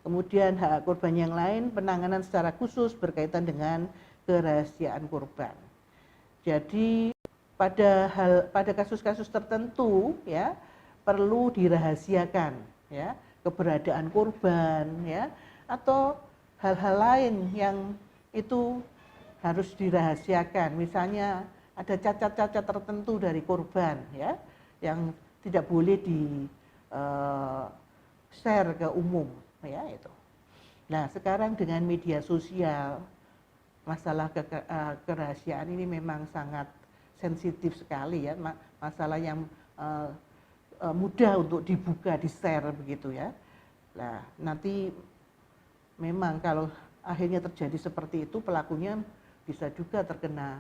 Kemudian hak korban yang lain, penanganan secara khusus berkaitan dengan kerahasiaan korban. Jadi pada kasus-kasus tertentu ya perlu dirahasiakan ya keberadaan korban ya atau hal-hal lain yang itu harus dirahasiakan. Misalnya ada cacat-cacat tertentu dari korban ya yang tidak boleh di share ke umum ya itu. Nah, sekarang dengan media sosial masalah kerahasiaan ini memang sangat sensitif sekali ya, masalah yang mudah untuk dibuka, di-share begitu ya. Nah, nanti memang kalau akhirnya terjadi seperti itu pelakunya bisa juga terkena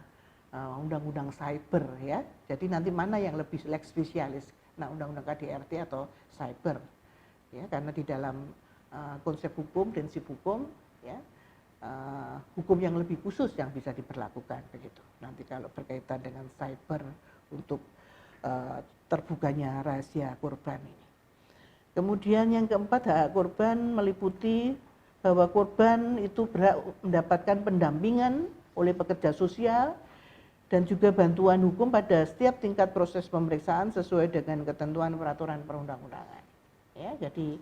undang-undang cyber ya. Jadi nanti mana yang lebih spesialis? Nah, undang-undang KDRT atau cyber. Ya, karena di dalam konsep hukum, prinsip hukum ya hukum yang lebih khusus yang bisa diberlakukan begitu. Nanti kalau berkaitan dengan cyber untuk terbukanya rahasia korban ini. Kemudian yang keempat, hak korban meliputi bahwa korban itu berhak mendapatkan pendampingan oleh pekerja sosial dan juga bantuan hukum pada setiap tingkat proses pemeriksaan sesuai dengan ketentuan peraturan perundang-undangan. Ya, jadi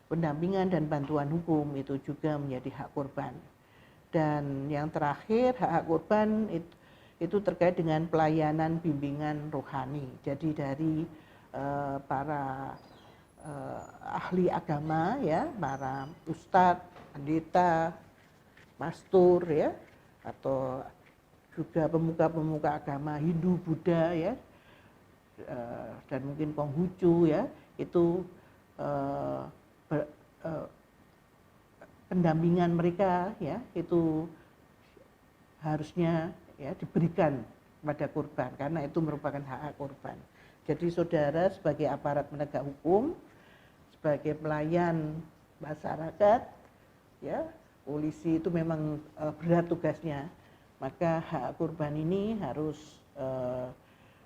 pendampingan dan bantuan hukum itu juga menjadi hak korban. Dan yang terakhir, hak korban itu terkait dengan pelayanan bimbingan rohani. Jadi dari para ahli agama ya, para ustadz, pendeta, pastor ya, atau juga pemuka-pemuka agama Hindu, Buddha ya, dan mungkin Konghucu ya, itu pendampingan mereka ya itu harusnya ya diberikan pada korban karena itu merupakan hak korban. Jadi saudara sebagai aparat penegak hukum, sebagai pelayan masyarakat ya, polisi itu memang berat tugasnya. Maka hak korban ini harus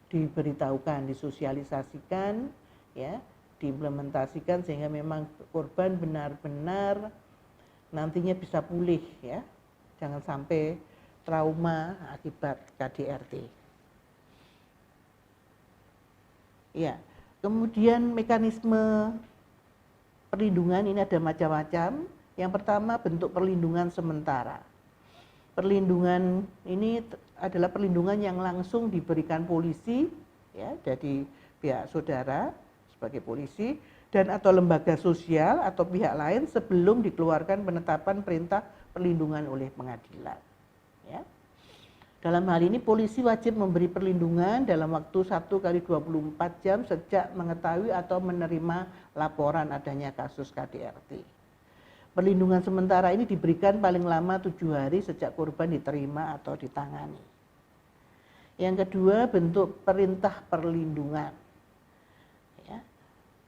diberitahukan, disosialisasikan ya, diimplementasikan sehingga memang korban benar-benar nantinya bisa pulih ya. Jangan sampai trauma akibat KDRT. Ya, kemudian mekanisme perlindungan ini ada macam-macam. Yang pertama, bentuk perlindungan sementara. Perlindungan ini adalah perlindungan yang langsung diberikan polisi ya, jadi pihak saudara sebagai polisi dan atau lembaga sosial atau pihak lain sebelum dikeluarkan penetapan perintah perlindungan oleh pengadilan. Ya. Dalam hal ini polisi wajib memberi perlindungan dalam waktu 1x24 jam sejak mengetahui atau menerima laporan adanya kasus KDRT. Perlindungan sementara ini diberikan paling lama 7 hari sejak korban diterima atau ditangani. Yang kedua, bentuk perintah perlindungan.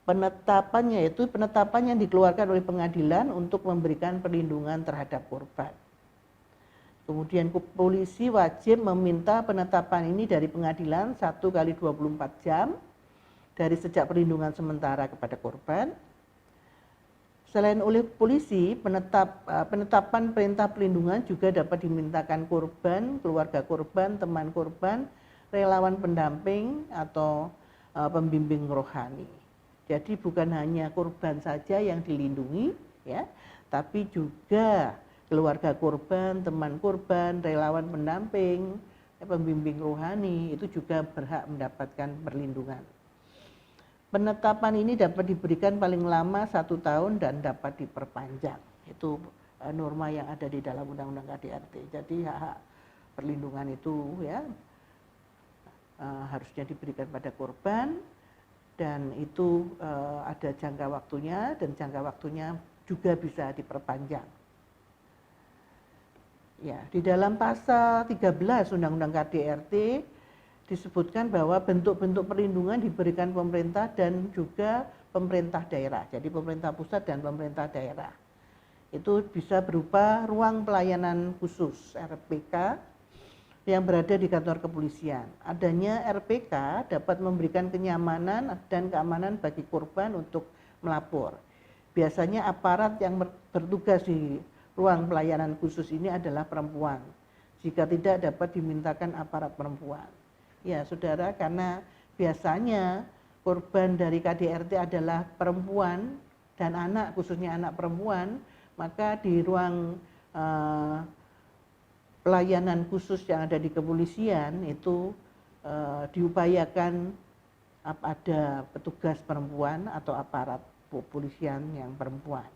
Penetapan yaitu penetapan yang dikeluarkan oleh pengadilan untuk memberikan perlindungan terhadap korban. Kemudian polisi wajib meminta penetapan ini dari pengadilan 1x24 jam dari sejak perlindungan sementara kepada korban. Selain oleh polisi, penetapan perintah perlindungan juga dapat dimintakan korban, keluarga korban, teman korban, relawan pendamping atau pembimbing rohani. Jadi bukan hanya korban saja yang dilindungi ya, tapi juga keluarga korban, teman korban, relawan pendamping, pembimbing rohani itu juga berhak mendapatkan perlindungan. Penetapan ini dapat diberikan paling lama 1 tahun dan dapat diperpanjang. Itu norma yang ada di dalam Undang-Undang KDRT. Jadi hak perlindungan itu ya harusnya diberikan pada korban. Dan itu ada jangka waktunya dan jangka waktunya juga bisa diperpanjang. Ya, di dalam pasal 13 Undang-Undang KDRT disebutkan bahwa bentuk-bentuk perlindungan diberikan pemerintah dan juga pemerintah daerah. Jadi pemerintah pusat dan pemerintah daerah. Itu bisa berupa ruang pelayanan khusus RPK yang berada di kantor kepolisian. Adanya RPK dapat memberikan kenyamanan dan keamanan bagi korban untuk melapor. biasanya aparat yang bertugas di ruang pelayanan khusus ini adalah perempuan. Jika tidak dapat dimintakan aparat perempuan. Ya, saudara, karena biasanya korban dari KDRT adalah perempuan dan anak, khususnya anak perempuan, maka di ruang pelayanan khusus yang ada di kepolisian itu diupayakan ada petugas perempuan atau aparat kepolisian yang perempuan.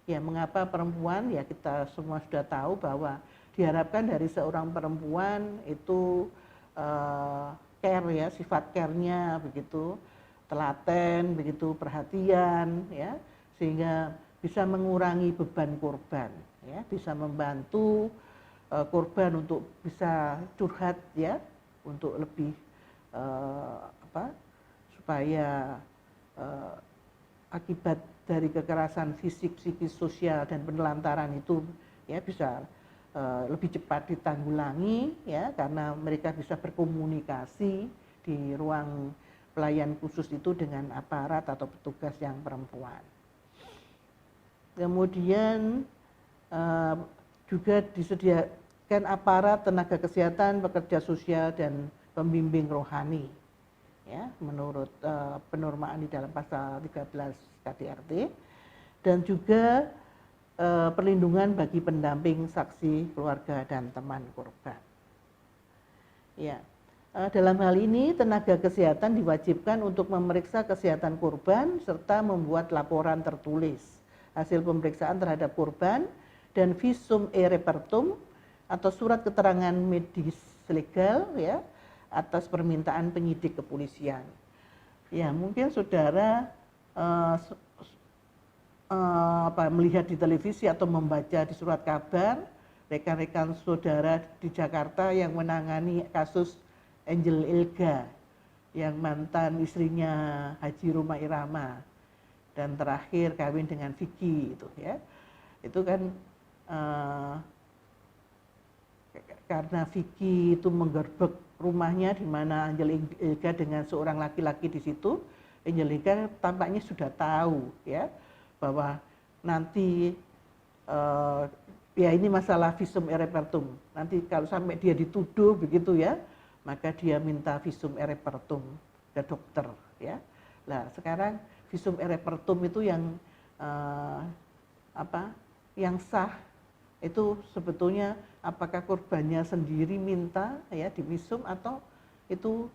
Ya, mengapa perempuan? Ya, kita semua sudah tahu bahwa diharapkan dari seorang perempuan itu care, ya, sifat care-nya begitu telaten, begitu perhatian, ya, sehingga bisa mengurangi beban korban, ya, bisa membantu korban untuk bisa curhat, ya, untuk lebih supaya akibat dari kekerasan fisik, psikis, sosial dan penelantaran itu, ya, bisa lebih cepat ditanggulangi, ya, karena mereka bisa berkomunikasi di ruang pelayan khusus itu dengan aparat atau petugas yang perempuan. Kemudian juga disediakan aparat tenaga kesehatan, pekerja sosial dan pembimbing rohani, ya, menurut penormaan di dalam pasal 13 KDRT, dan juga perlindungan bagi pendamping, saksi, keluarga dan teman korban. Ya, dalam hal ini tenaga kesehatan diwajibkan untuk memeriksa kesehatan korban serta membuat laporan tertulis hasil pemeriksaan terhadap korban dan visum e repertum atau surat keterangan medis legal, ya, atas permintaan penyidik kepolisian. Ya, mungkin saudara melihat di televisi atau membaca di surat kabar rekan-rekan saudara di Jakarta yang menangani kasus Angel Ilga yang mantan istrinya Haji Roma Irama dan terakhir kawin dengan Vicky itu, ya. Itu kan karena Vicky itu menggerbek rumahnya di mana Angel Ilga dengan seorang laki-laki di situ. Angel Ilga tampaknya sudah tahu, ya, bahwa nanti ya ini masalah visum e repertum. Nanti kalau sampai dia dituduh begitu, ya, maka dia minta visum e repertum ke dokter, ya. Nah, sekarang visum e repertum itu yang yang sah itu sebetulnya apakah korbannya sendiri minta, ya, divisum atau itu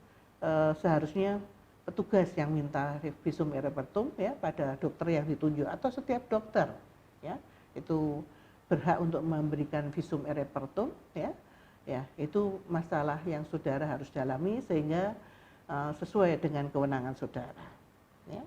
seharusnya petugas yang minta visum e repertum, ya, pada dokter yang ditunjuk atau setiap dokter, ya, itu berhak untuk memberikan visum e repertum, ya. Ya, itu masalah yang saudara harus dalami sehingga sesuai dengan kewenangan saudara, ya.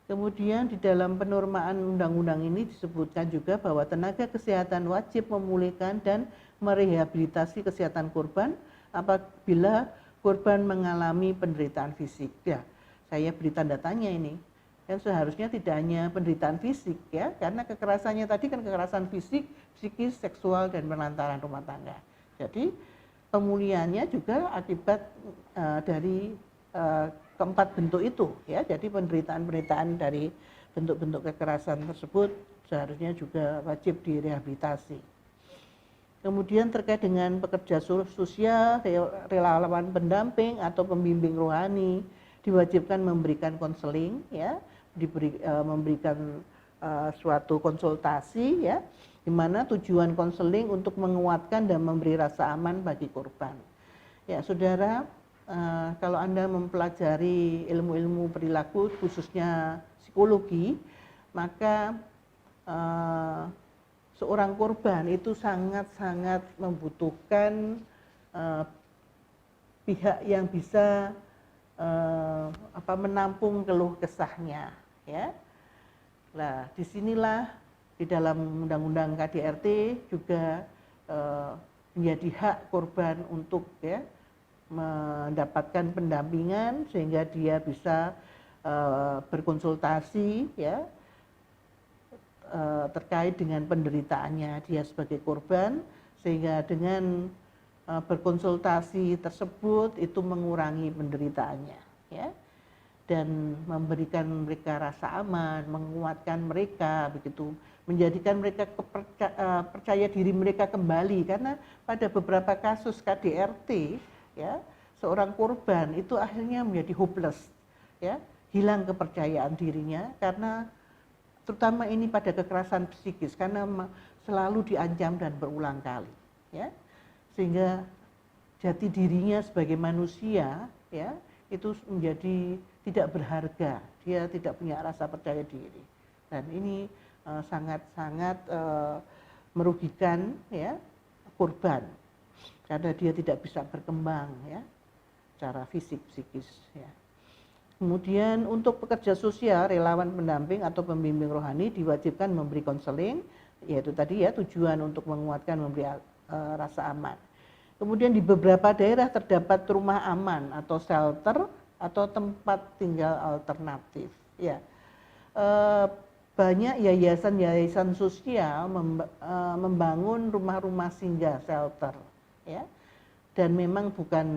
Kemudian di dalam penormaan undang-undang ini disebutkan juga bahwa tenaga kesehatan wajib memulihkan dan merehabilitasi kesehatan korban apabila korban mengalami penderitaan fisik. Ya, saya beri tanda tanya ini. Dan seharusnya tidak hanya penderitaan fisik, ya, karena kekerasannya tadi kan kekerasan fisik, psikis, seksual dan penelantaran rumah tangga. Jadi pemulihannya juga akibat dari keempat bentuk itu, ya. Jadi penderitaan-penderitaan dari bentuk-bentuk kekerasan tersebut seharusnya juga wajib direhabilitasi. Kemudian terkait dengan pekerja sosial, relawan pendamping atau pembimbing rohani diwajibkan memberikan konseling, ya, memberikan suatu konsultasi, ya, di mana tujuan konseling untuk menguatkan dan memberi rasa aman bagi korban. Ya, saudara, kalau Anda mempelajari ilmu-ilmu perilaku khususnya psikologi, maka seorang korban itu sangat-sangat membutuhkan pihak yang bisa menampung keluh kesahnya, ya. Nah, disinilah di dalam undang-undang KDRT juga menjadi hak korban untuk, ya, mendapatkan pendampingan sehingga dia bisa berkonsultasi, ya, terkait dengan penderitaannya dia sebagai korban, sehingga dengan berkonsultasi tersebut itu mengurangi penderitaannya, ya. dan memberikan mereka rasa aman, menguatkan mereka begitu, menjadikan mereka percaya diri mereka kembali, karena pada beberapa kasus KDRT ya, seorang korban itu akhirnya menjadi hopeless ya, hilang kepercayaan dirinya karena terutama ini pada kekerasan psikis karena selalu diancam dan berulang kali ya, sehingga jati dirinya sebagai manusia ya itu menjadi tidak berharga, dia tidak punya rasa percaya diri, dan ini sangat-sangat merugikan ya korban karena dia tidak bisa berkembang ya secara fisik psikis ya. Kemudian untuk pekerja sosial, relawan pendamping atau pembimbing rohani diwajibkan memberi konseling, yaitu tadi ya tujuan untuk menguatkan, memberi rasa aman. Kemudian di beberapa daerah terdapat rumah aman atau shelter atau tempat tinggal alternatif. Ya, banyak yayasan-yayasan sosial membangun rumah-rumah singgah shelter, ya. Dan memang bukan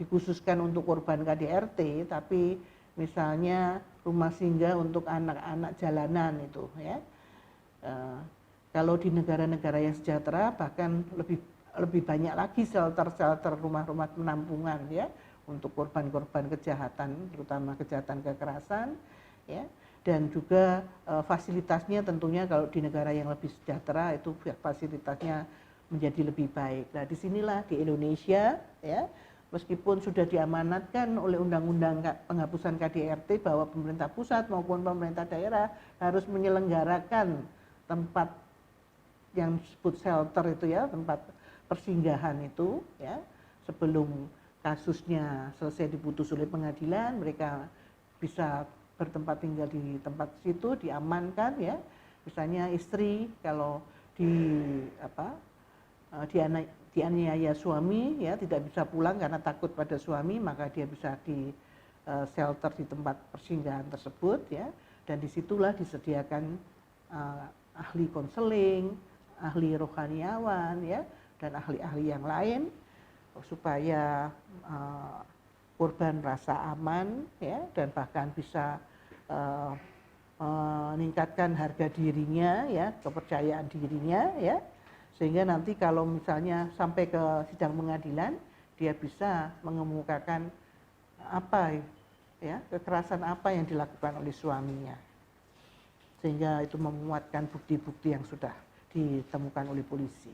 dikhususkan untuk korban KDRT, tapi misalnya rumah singgah untuk anak-anak jalanan itu, ya. Kalau di negara-negara yang sejahtera bahkan lebih banyak lagi shelter-shelter, rumah-rumah penampungan ya untuk korban-korban kejahatan, terutama kejahatan kekerasan ya, dan juga fasilitasnya tentunya kalau di negara yang lebih sejahtera itu fasilitasnya menjadi lebih baik. Nah, disinilah di Indonesia ya, meskipun sudah diamanatkan oleh Undang-Undang Penghapusan KDRT bahwa pemerintah pusat maupun pemerintah daerah harus menyelenggarakan tempat yang disebut shelter itu ya, tempat persinggahan itu ya, sebelum kasusnya selesai diputus oleh pengadilan, mereka bisa bertempat tinggal di tempat situ, diamankan ya. Misalnya istri kalau dianiaya suami ya, tidak bisa pulang karena takut pada suami, maka dia bisa di shelter di tempat persinggahan tersebut ya, dan disitulah disediakan ahli konseling, ahli rohaniawan ya, dan ahli-ahli yang lain supaya korban rasa aman ya, dan bahkan bisa meningkatkan harga dirinya ya, kepercayaan dirinya ya, sehingga nanti kalau misalnya sampai ke sidang pengadilan dia bisa mengemukakan apa ya, kekerasan apa yang dilakukan oleh suaminya, sehingga itu memuatkan bukti-bukti yang sudah ditemukan oleh polisi.